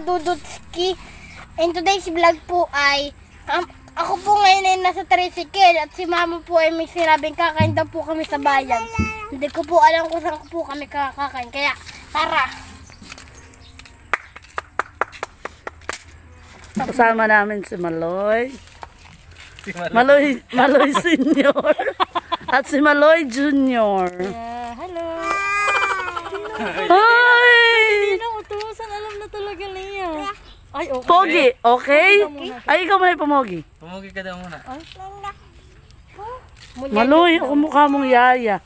Dudutski. In today's vlog po ay ako po ngayon ay nasa tricycle at si mama po ay may sinabing kakain daw po kami sa bayan. Hindi ko po alam kung saan po kami kakain. Kaya tara. Kasama namin si Maloy. Maloy Senior. At si Maloy Junior. Hello. Hi! Alam na talaga niya. Ay, okay. Pogi, okay? Ay, ikaw may pamogi. Pumugi ka daw muna. Maloy, ako mukha mong yaya.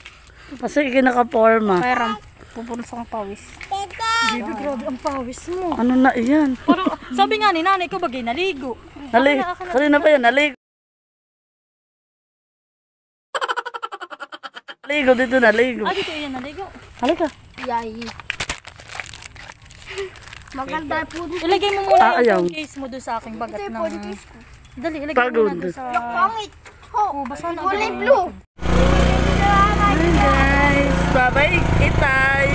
Kasi kinakaporma. Pero, pupunos ang pawis. Baby, grabe ang pawis mo. Ano na iyan? Pero, sabi nga ni nanay ko bagay naligo. Kanina pa yan, naligo. Naligo, dito naligo. Dito yan naligo. Halika. Yay. Maganda po. Ilagay mo muna yung case mo doon sa aking bagat ng... Dali, ilagay mo muna doon sa... Yung pangit. Basa na. Kulay blue. Hi guys. Bye-bye. Itay.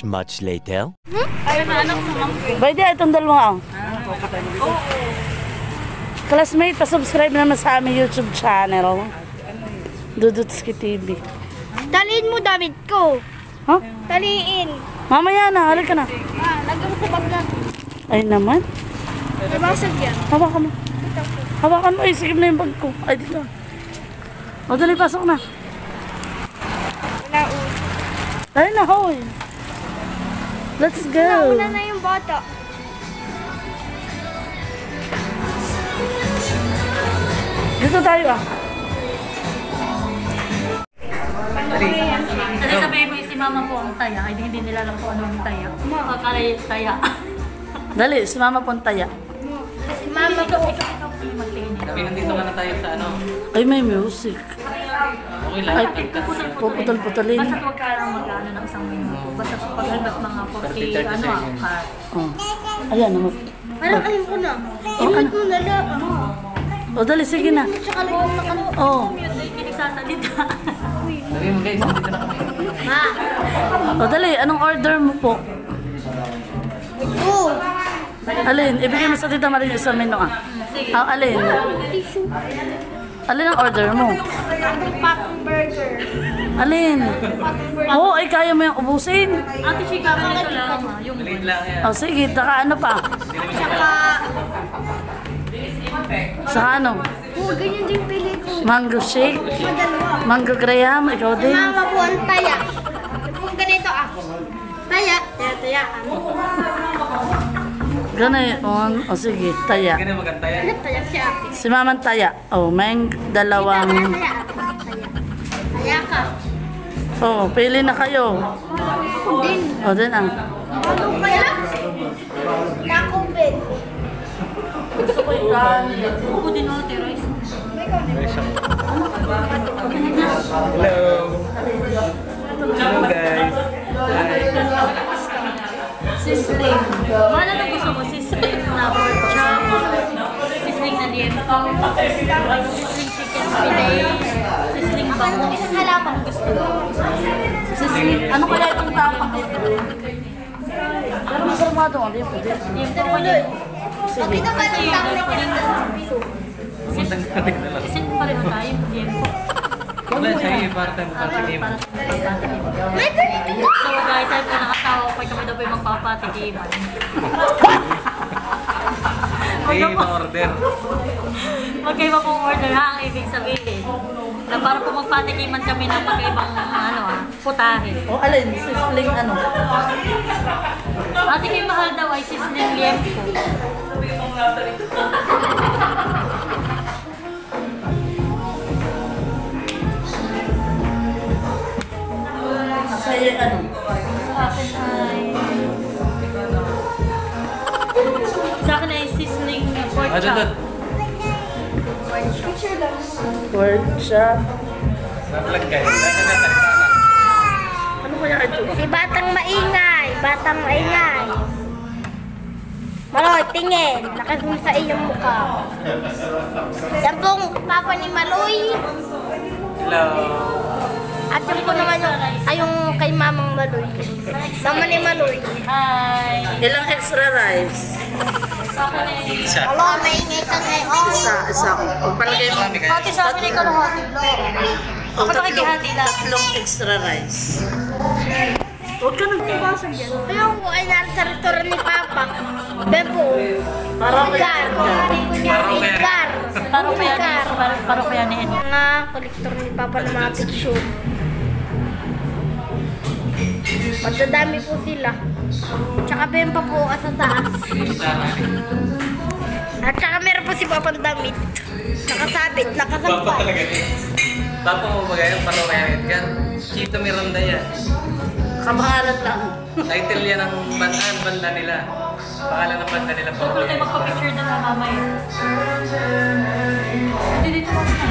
Much later. Pwede itong dalawang classmate, pa-subscribe naman sa aming YouTube channel. Dudutski TV. Taliin mo damit ko. Ha? Taliin. Mamaya na, halika na. Lagyan mo sa bag natin. Ay naman. Nabasag yan. Hawakan mo. Hawakan mo, isigip na yung bag ko. Ay, dito. O, dali, pasok na. Wala Dali na, hoy. Let's go. Wala na yung bata. Dito tayo ah. Kasi sabihin mo si mama po ang taya, ay hindi nila alam kung ano ang taya. Kakalay taya. Dali, si mama po ang taya. Si mama po. Kami nandito ka na tayo sa ano. Ay, may music. Okay lang. Ay, puputol-putulin. Basta huwag ka lang mag-ano ng isang minuto. Basta pag hanggat mga 40, ano ah. Oh. Ayan, naman. Parang ayun ko na. Imit mo na lang. O, dali, sige na. Tsaka lang yung nakano. Oh. Mute, hindi nagsasalita. Sabi mo guys, nandito na kami. Ma. O, dali, anong order mo po? Oh. Alin, ibigay mo sa Tita Marie sa menu ah. Ang alin? Alin ang order mo? Patong burger. Alin? Oo, ay kaya mo yung ubusin. Ate Chika, ito lang ah. Yung Maliit lang yan. O, sige, taka ano pa? Tsaka. Saka ano? Oh, ganyan din pili ko. Mango shake? Madalawa. Mango graham? Ikaw din? Mama po ang taya. Kung ganito ah. Taya. Taya. Ganun. O sige, taya. Ganyan maganda yan. Taya siya. Si Mamang taya. O, may dalawang... Taya. Taya ka. O, pili na kayo. Din. O, din ah. Ano kaya? Nakubin. Gusto ko yung kanin. buko din ate, rice. Hello. Hello guys. Hi. Sisling. Mana na gusto ko? Sisling na pork chop. Sisling na liempo. Sisling chicken fillet. Sisling bangus. Halapang gusto ko. Ano kaya itong tapak ito? Pero masarmado ang lipo din. Liempo pa din. Sige. Ito ba ng tao na Puntang galing na lang. Kasi pareho tayo. Liempo. Wala siya yung parang Para pagsigim. sa magpapatikim. May ganito ba? So guys, sabi ko nakasawa ko kami daw po yung magpapatikiman. Hey, ma-order. Magkaiba pong order ha, ang ibig sabihin. Na para po magpatikiman kami ng magkaibang ano putahe. O, alin? Sisling ano? Ate kay mahal daw ay sisling liempo. Sa'yo ano? Sa akin ay sisling pork Ah, chop. dun. Pork chop. Nag-vlog kayo. Nag-vlog. Ano kaya ito? Si Batang Maingay. Batang Maingay. Maloy, tingin. Nakazoom sa iyong mukha. Yan pong papa ni Maloy. Hello. At yung po naman yung kay Mamang Maloy. Mama ni Maloy. Hi! Ilang extra rice? Sa akin ay... Isa. Hello, maingay ka ngayon. Isa. O, palagay mo. Marami kayo. Ate, sa akin ay kalahati lang. Ako nakikihati lang. Tatlong extra rice. Huwag ka nagpapasag yan. Ayun po ay nasa sa restaurant ni Papa. Bebo. Parang Edgar. Edgar. Paro kaya ni Ed. Mga kolektor ni Papa ng mga picture. Magdadami po sila. Tsaka bempa po sa taas. At tsaka meron po si Papa ng damit. Nakasabit, Papa nakasampay. talaga din. Papa mo ba kayo? Paano kaya Edgar? Chito Miranda yan. Kapangalan lang. Title yan ng banda nila. Pangalan ng banda nila. Huwag tayo magpa-picture na mamaya. Hindi dito mo sa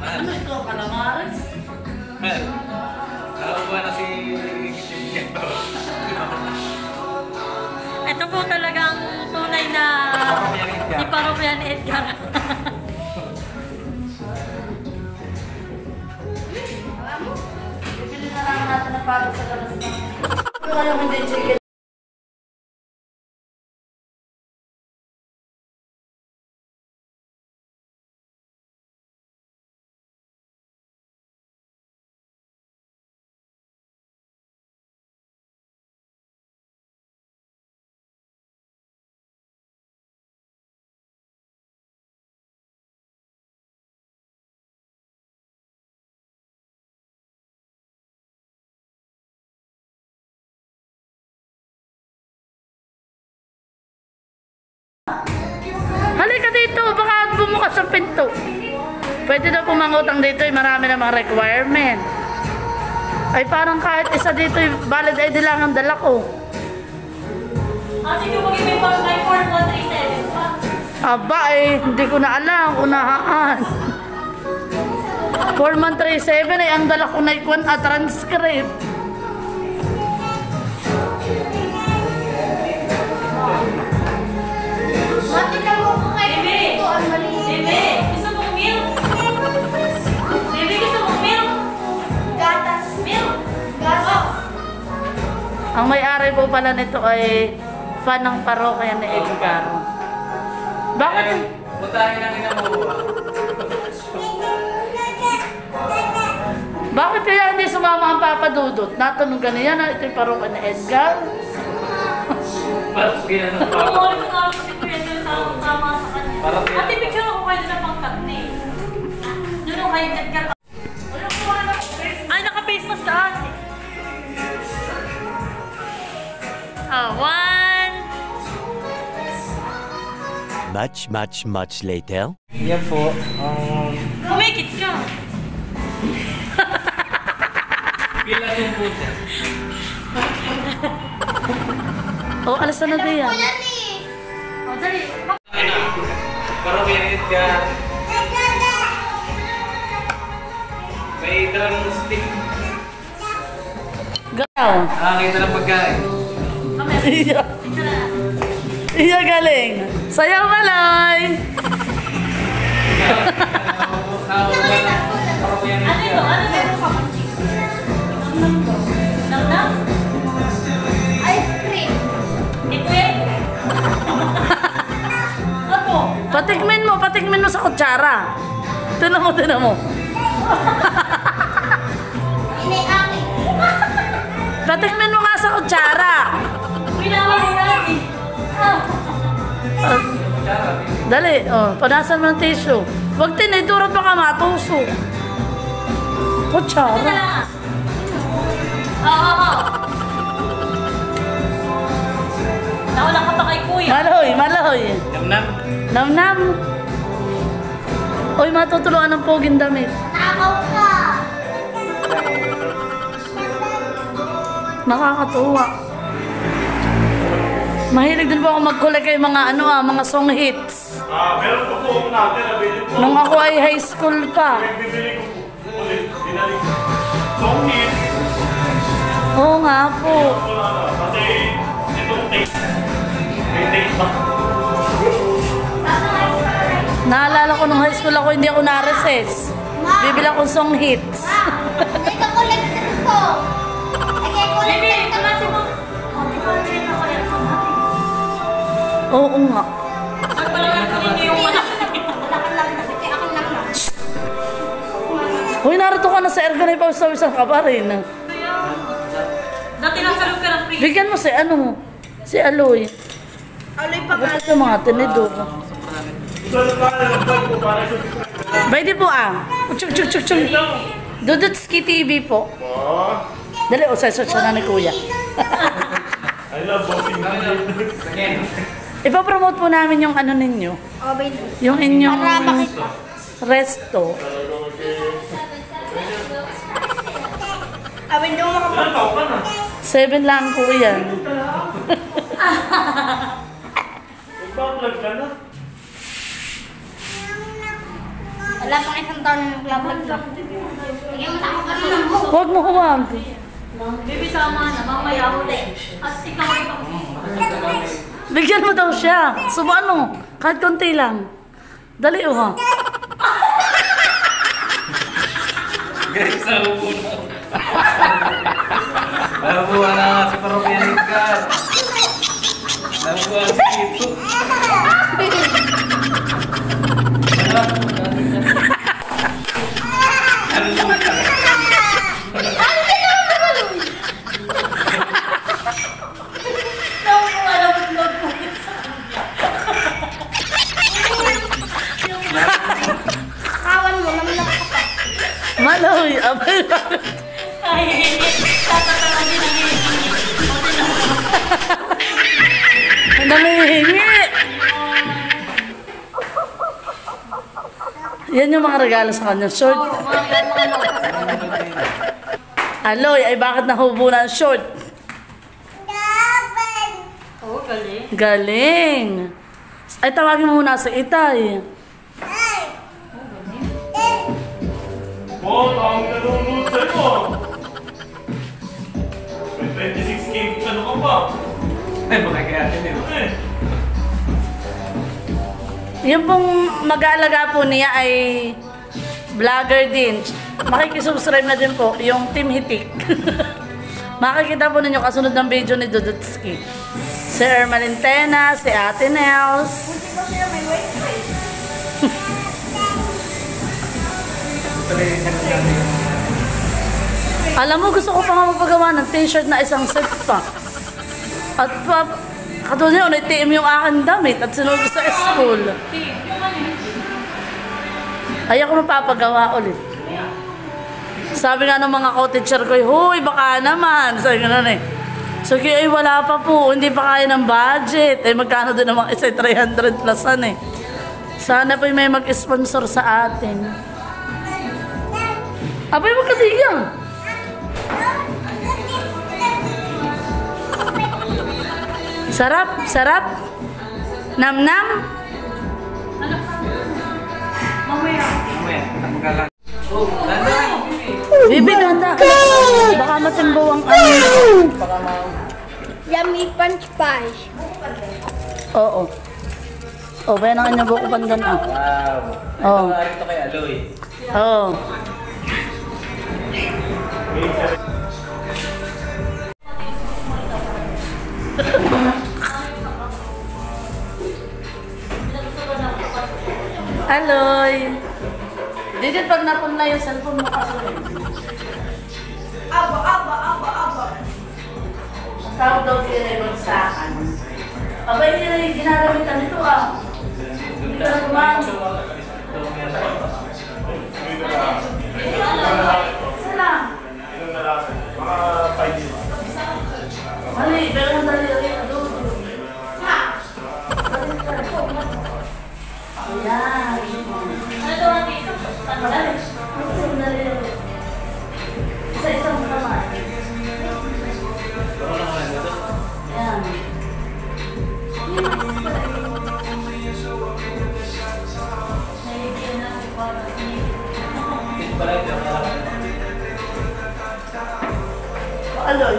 Ano ito? Calamares? Man, nakakuha na si... Ito po talagang tunay na iparokya ni Edgar. Bibili na lang natin na para sa galas na. Ano kayong hindi chicken? bukas yung pinto. Pwede daw pumangutang dito, marami namang requirement. Ay parang kahit isa dito, valid ID lang ang dala ko. Ate, yung mag-ibig pa may 4137 pa. Aba hindi ko na alam, unahaan. 4137 ay ang dala ko na ikuan at transcript. Mati na mo ko kayo dito. Ang mali. Bebe, gusto mong milk? Bebe, gusto mong milk? Gatas. Milk? Gatas. Ang may-ari po pala nito ay fan ng parokya ni Edgar. Bakit? Putahin namin ang buwa. Bakit kaya hindi sumama ang Papa Dudut? Natanong ka niya na ito yung parokya ni Edgar. Parang ginanong pa. Oo, ito nga ako si Kuya Del tama sa kanya. Parang kaya- Ate, picture ako kayo na pangkat ni. Doon ako kayo nagkat. Ay, naka-face mask ka ate. One. Much later. Yan po. Kumikit ka. Pila yung pusa. Oh, alas na din yan. Yan eh. O, dali. Parang yan ka. May drumstick. Galaw. Nakakita ng pagkain. Iya. Iya galing. Sayaw malay. Parang yan Ano ito? Ano meron ka? Nam-nam? Ice cream. Tikwe? Apo? Patikmin mo sa kutsara. Tinan mo. Ini-aking. Patikmin mo nga sa kutsara. Pinamahirati. Dali, panasan mo ng tissue. Huwag tinidurot baka matusok. Kutsara. Oo. Nawala ka pa kay Kuya. Maloy. Nam-nam. Nam-nam. Uy, matutuluan ng poging damit. Takaw ka. Nakakatuwa. Mahilig din po ako mag-collect kay mga mga song hits. Meron pa po ako natin, nabili po. Nung ako ay high school pa. Bibili ko po ulit. Dinalik ko. Song hit. Oo nga po. Wala na. Kasi itong taste. May taste ba? Naalala ko nung high school ako, hindi ako na-recess. Bibili akong song hits. Hindi ka collector ko. Sige, Baby, collector ka. kamasi mo. Di ba rin ako yan sa mati? Oo nga. At pala nga hindi yung malaki. Malaki lang kasi kaya ako lang lang. Uy, narito ka na sa Erganay Pawis-Pawisan ka pa rin. Dati nasa loob ka ng free. Bigyan mo si Aloy. Aloy pa Bakit yung mga tinidor? Ito na pala ng vlog po para sa Pwede po Chuk. Dudutski TV po. Dali, search na ni Kuya. I love boxing. Ipapromote po namin yung ninyo. Oh, baby. Yung inyong Para makita. resto. Awin daw makapag... Ilan taon ka na? 7 lang po yan. Nagbablog ka na? Wala pang isang taon na naglablog lang. Sige, matako ka na lang. Huwag mo huwag. Baby, tama na. Mamaya uli. At ikaw ay Bigyan mo daw siya. Subuan kahit konti lang. Dali ha. Guys, nabuo na. Nabuo na nga si Parokya ni Edgar. Nabuo si Kito. Kawan mo, naman ako pa. Maloy. Abay, bakit? Ay, tatatawa din ang Namihingi. Yan yung mga regalo sa kanya. Short. Aloy, ay bakit nahubo na ang short? Oo, galing. Galing. Ay, tawagin mo muna si Itay. Oh, tawag ka nung sa'yo. May 26K, ano ka pa? Ay, baka kaya din eh. Yung pong mag-aalaga po niya ay vlogger din. Makikisubscribe na din po yung Team Hitik. Makikita po ninyo kasunod ng video ni Dudutski. Si Ermalintena, si Ate Nels. Alam mo, gusto ko pa nga magpagawa ng t-shirt na isang set pa. At katulad yun, itiim yung aking damit at sinunod sa school. Ay ako mapapagawa ulit. Sabi nga ng mga co-teacher ko, huy, baka naman. Sabi nga nun eh. So, ay wala pa po, hindi pa kaya ng budget. Eh, magkano din naman isa 300 plusan eh. Sana po may mag-sponsor sa atin. Abay, magkatigang. Sarap, sarap. Nam-nam. Mamaya, magkalang. Oh, dandan. Bibi, ganda. Baka matimbaw ang ano. Yummy punch pies. Oo. Oh, bayan ang inyong buko pandan ah. Wow. Oo. Ito kay Aloy. Oo. Aloy. Dito pag napun na yung cellphone mo kasunod. Aba. Tawag daw kinibag sa akin. Abay, hindi na yung ginagamitan nito ah. Hindi ka na gumawa. Isa lang. Mga 5 years. Mali, pero ang dali-dali. Ayan. Ano daw ang dito? Isa-isang naman. Ayan. Aloy.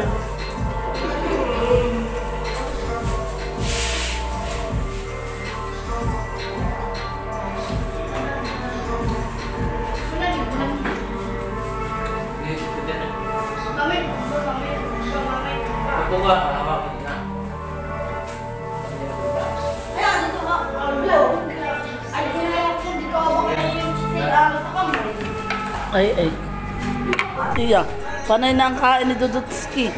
Ito nga, hawakan na. Ay. Iya. Panay na ang kain ni Dudutski.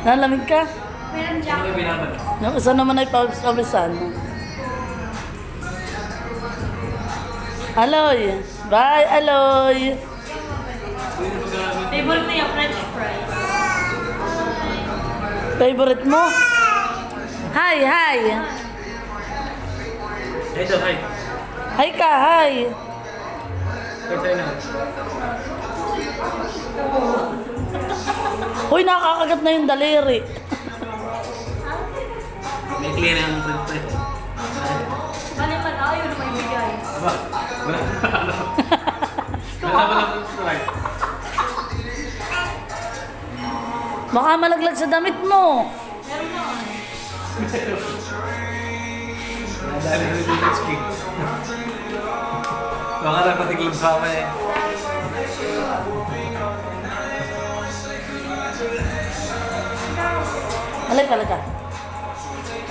Nalamig ka? Ano ba binaban? Yung isa naman ay pawisan. Aloy. Bye, Aloy. Favorite niya, French fries. Favorite mo? Hi. Ito, hi. Hi ka, hi. Kaya sa'yo na. Hoy, nakakagat na yung daliri. May clear ang print. Balik pa na, ayaw na may bigay. Aba, wala. Wala ba lang print? Baka malaglag sa damit mo. Nadali na rin yung ski. Baka lang patiglang sa akin eh. Halika.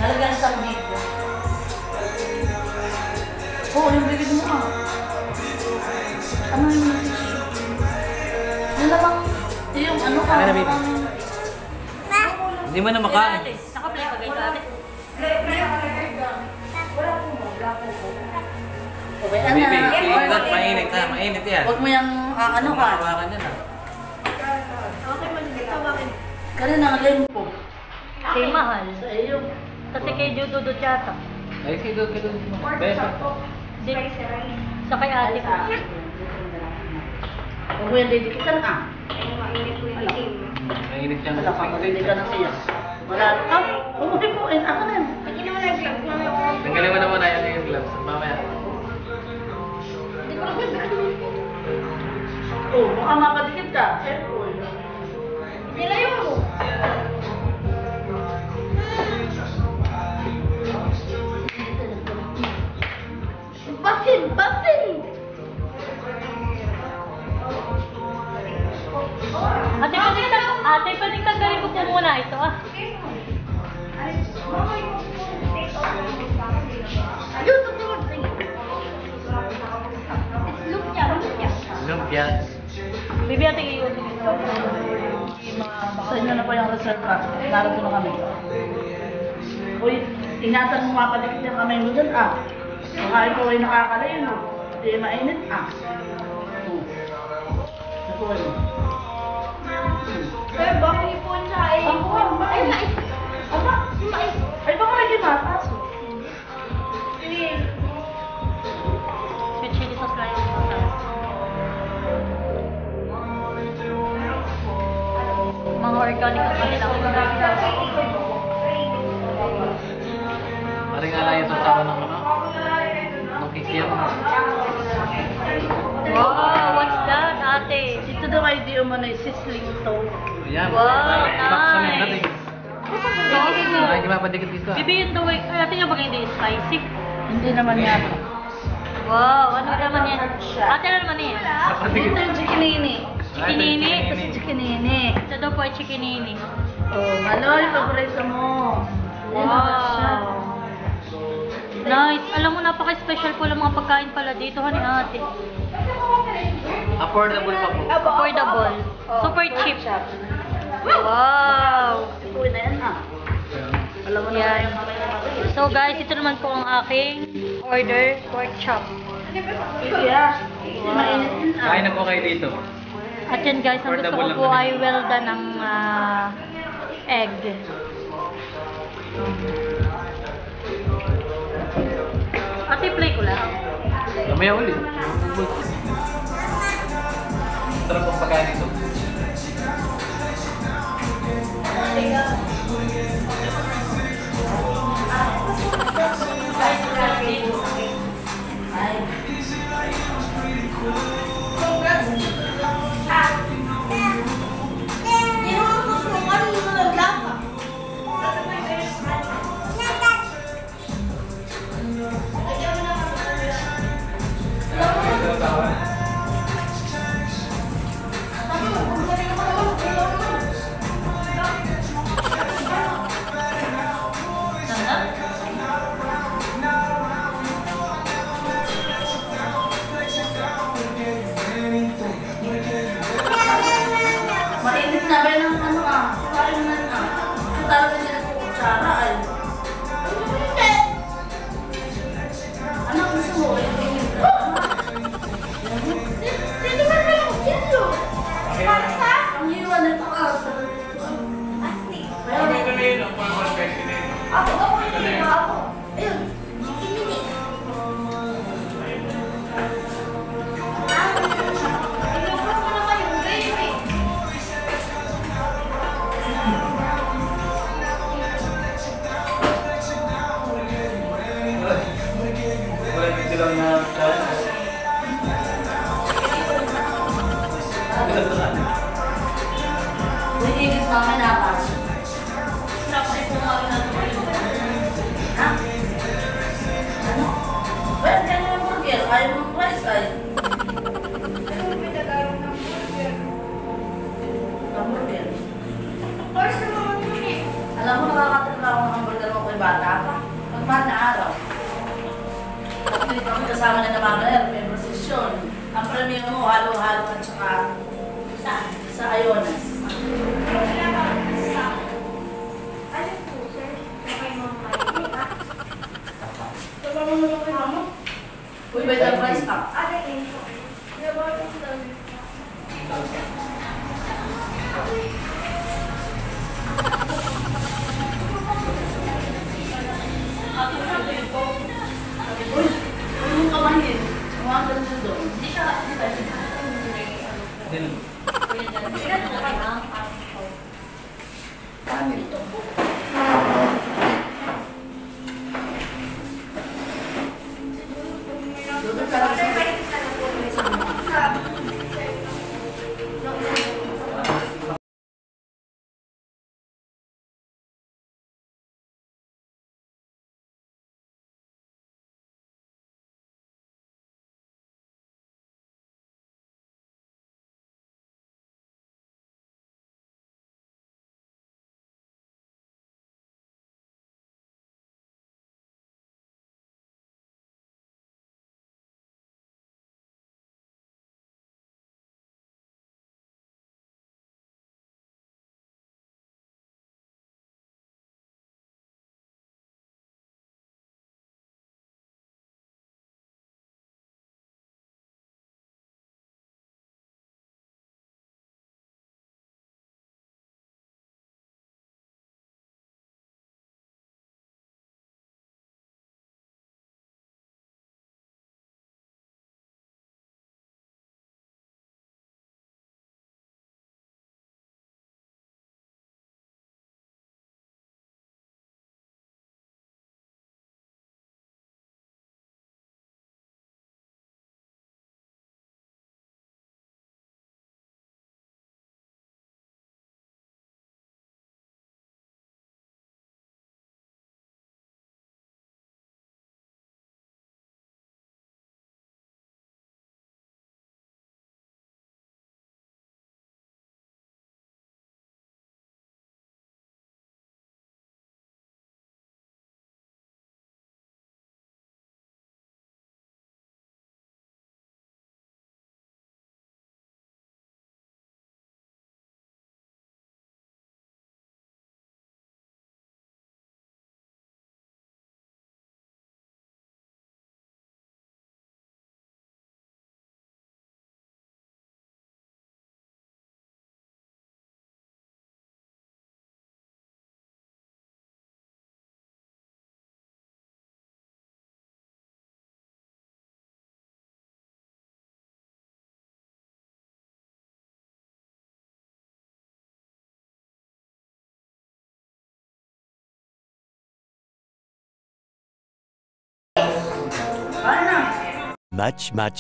Nalagyan sa dito. Oo, yung bibig mo ah. Ano yung tissue? Nalabang, yung ano ka? Ano na, baby? Hindi mo na makain. Naka-play pa kayo dati. Okay, Baby, anak. mainit ha. Mainit yan. Huwag mo yung ano ka. Hawakan yan ha. Kanina ang limpo. Kay Mahal. Sa iyo. Kasi kay Dududut yata. Ay, kaya Besa. Di, sa kay ate ko. Huwag mo yung didikitan ah. Mainit yan. Wala ka, hindi ka na siya. Wala. Ah, umuwi po. Ako na yun. Tanggalin mo na muna yung gloves. Mamaya. Oh, baka mapadikit ka. Siyempre. Nilayo mo. Batin! Ate, pwedeng tanggalin ko po muna ito ah. Ayun, tutulog. Lumpia. Lumpia. Bibi ate iyon. Sa inyo na po yung reserve pack. Narito na kami. Uy, ingatan mo nga palikit yung kamay mo dyan ah. Baka ikaw ay nakakalayo no. Hindi mainit ah. Nakuha mo. Sir, bakit ipon siya eh? Ay, mais. Aba, Mais. ay baka may gimatas. Sweet chili sauce lang yung mga organic ang kanilang Parang nga lang yung sasawa ng ano. Ng kikir. Wow, what's that, ate? Ito daw ay di umano yung sizzling toast. Ayan. Wow, Samin natin. nice. Ay, di mapadikit dito. Bibi yun daw ay, ate nga ba hindi spicy? Hindi naman yata. Wow, ano naman yan? Ate, ano naman yan? Ito yung chikinini. Chikinini? Ito si chikinini. Ito daw po ay chikinini. Oh, maloy, paborito mo. Wow. Nice. Alam mo, napaka-special po lang mga pagkain pala dito, ni ate. Affordable pa po. Affordable. Super cheap. Wow. Uy na yan ah. Alam mo na Yan. yung kamay na maloy. So guys, ito naman po ang aking order, pork chop. Sige ah. Hindi mainit yun ah. Kain na po kayo dito. At yan guys, ang gusto ko po ay well done ng egg. Ate, play ko lang. Mamaya ulit. Sarap ang pagkain dito. Mainit na ba ng ano ah? Kain na ah. Kung talaga nila po kutsara ay. Ano gusto mo? Ang hiwa nito ah. Ako hindi na ako. Ayun. Hinigit namin apas. Tapos ay pumawi na ito. Ha? Ano? Well, kaya yung burger. Ayaw mong price ay. Hamburger. Alam mo, nakakatrabaho ako ng hamburger mo kay bata pa. Pagmahal na araw. Tapos dito kami kasama na naman may prosesyon. Ang premium mo, halo-halo at saka sa Ayonas. Uy, may dal price pa. Del.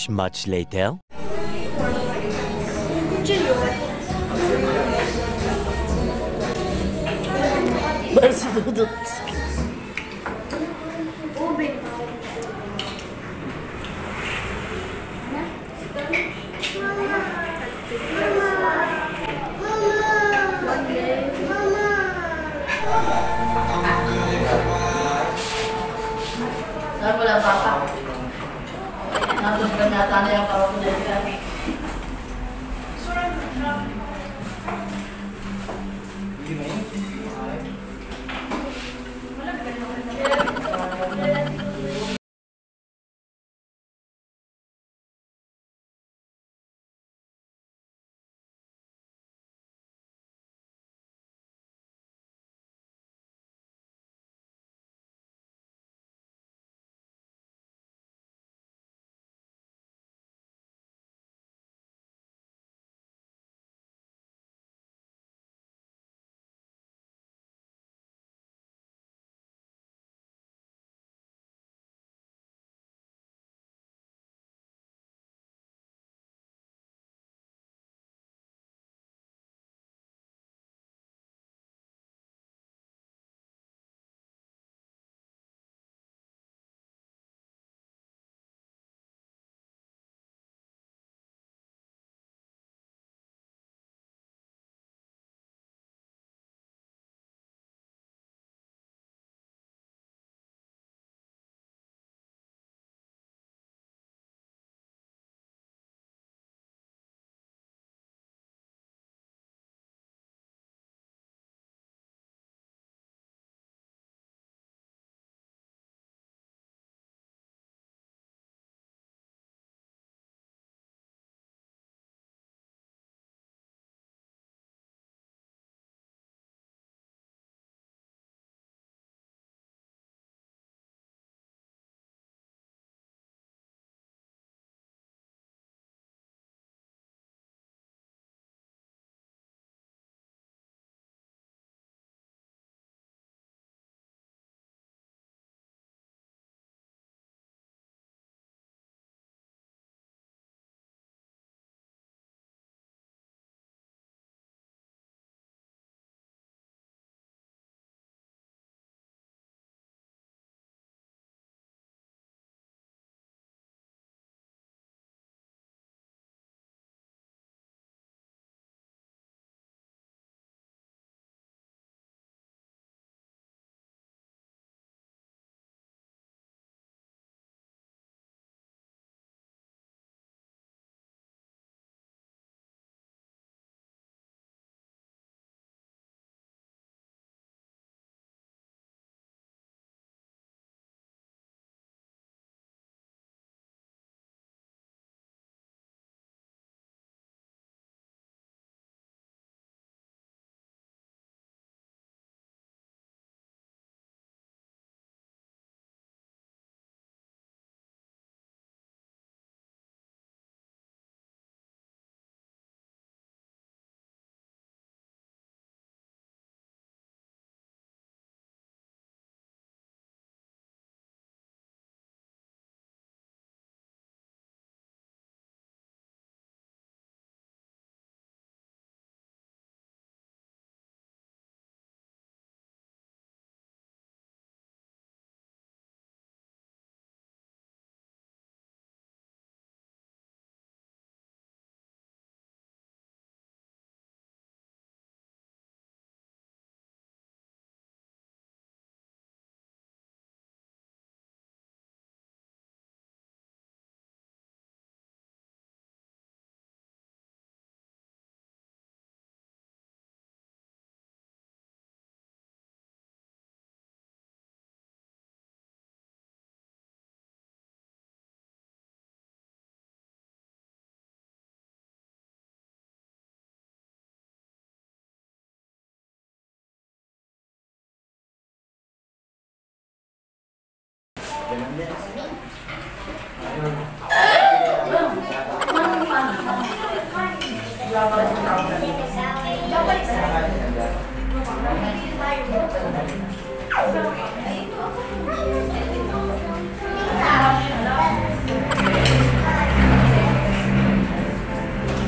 Much later. Baru si Dudut. Saan wala papa? Nandun ka nata na yung parang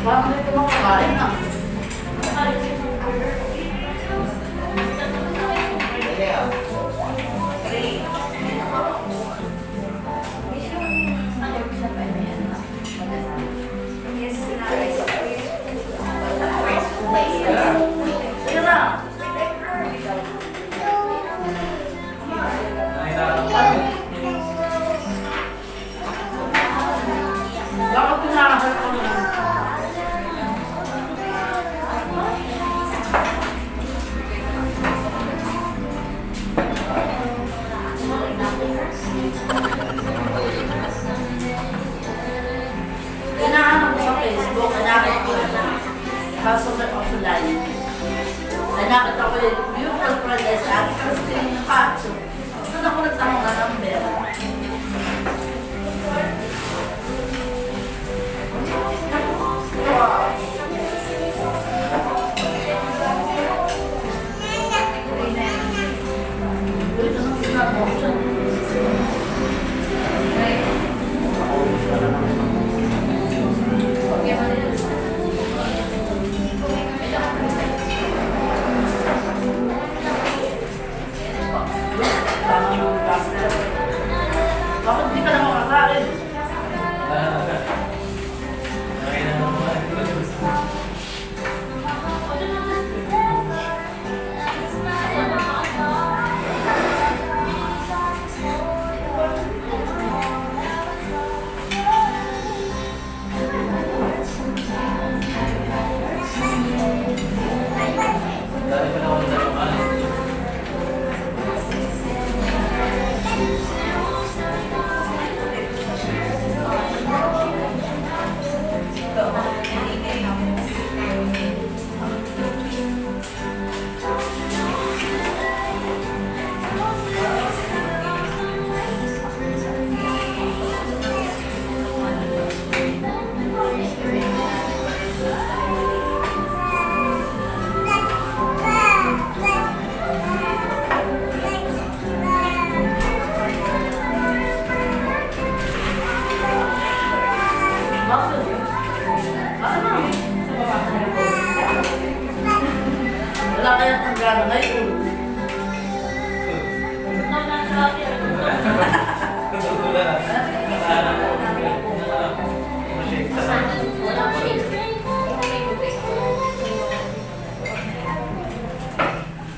Parang dito makakain na. Sige na. Bakit pinahal ko na? Hinahanap ko sa Facebook, hanakit ko na. Kaso na offline. Hanakit ako yung beautiful friend sa akin. Kasi yung kacho. Doon ako nagtanong na number. Wow. Ito na sinabi ko siya. Bakit di ka na makakain? Wala kaya tanggana ngayon.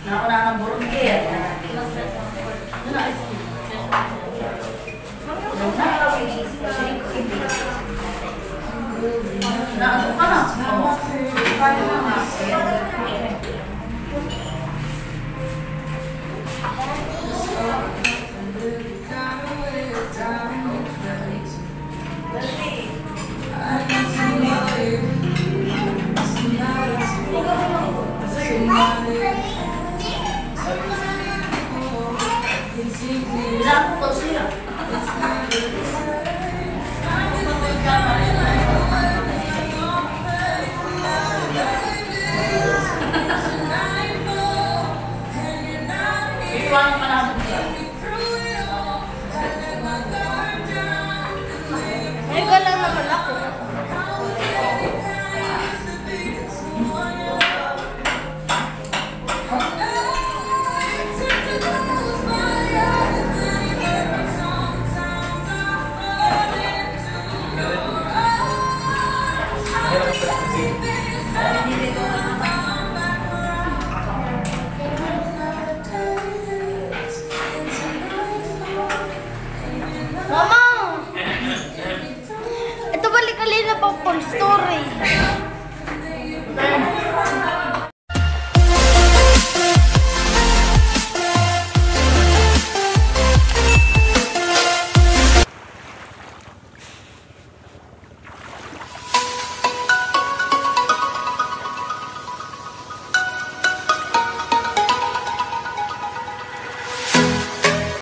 Nakuna ng burungkir. Naano ka na? Kaya na nga.